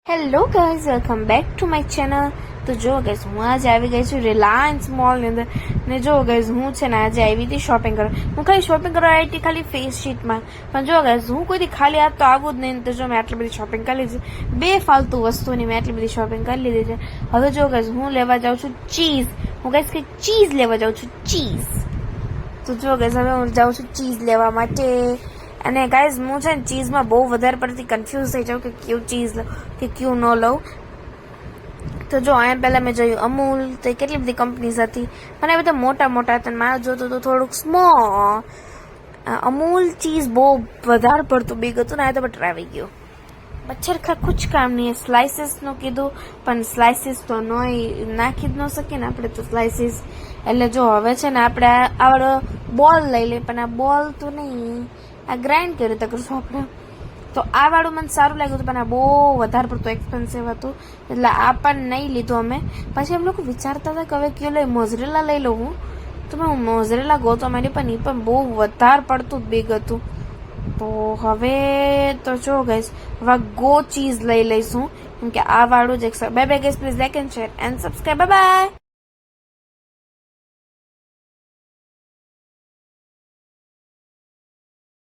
Hello guys, welcome back to my channel. તો જો guys, હું આજે આવી ગઈ છું રિલાયન્સ મોલની અંદર. ને જો ગાઈઝ, હું છે ને આજે આવી હતી શોપિંગ કરવા. હું ખાલી શોપિંગ કરવા આવી હતી ખાલી ફેસ શીટમાં. પણ જો ગાઈઝ, હું કોઈથી ખાલી હાથ તો આવું જ નહીં. તો જો મેં આટલી બધી શોપિંગ કરી લીધી છે. બે ફાલતુ વસ્તુની મેં આટલી બધી શોપિંગ કરી લીધી છે. હવે જો ગાઈઝ, હું લેવા જાઉં છું ચીઝ. હું ગાઈઝ કંઈક ચીઝ લેવા જાઉં છું, ચીઝ. તો જો ગાઈઝ, હવે હું જાઉં છું ચીઝ લેવા માટે. અને ગાઈઝ, હું છે ને ચીઝમાં બહુ વધારે પડતી કન્ફ્યુઝ થઈ જાઉં કે કયું ચીઝ લઉં કે કયું ન લઉં. તો જો અહીંયા પહેલાં મેં જોયું અમૂલ, તો કેટલી બધી કંપનીઝ હતી પણ એ બધા મોટા મોટા હતા. મારે જોતું તો થોડુંક સ્મોલ. અમૂલ ચીઝ બહુ વધારે પડતું બિગ હતું ને, આ તો બટ આવી ગયું. મચ્છર ખા કુછ કામ નહીં. સ્લાઇસીસનું કીધું પણ સ્લાઇસીસ તો નાખી જ ન શકીએ ને આપણે તો સ્લાઇસીસ. એટલે જો હવે છે ને આપણે આવડો બોલ લઈ લઈએ, પણ આ બોલ તો નહીં, આ ગ્રાઇન્ડ કરી રીતે કરશું આપણે. તો આ વાળું મને સારું લાગ્યું હતું પણ આ બહુ વધારે પડતું એક્સપેન્સિવ હતું, એટલે આ પણ નહીં લીધું અમે. પછી એમ લોકો વિચારતા હતા કે હવે કયો લઈ, મોઝરેલા લઈ લઉં હું. તો મેં મોઝરેલા ગોતો માંડી પણ એ પણ બહુ વધારે પડતું બિગ હતું. તો હવે તો જો ગાઈસ, હવે ગો ચીઝ લઈ લઈશું કેમ કે આ વાળું જ એક. Bye bye guys, please like and share and subscribe. Bye bye.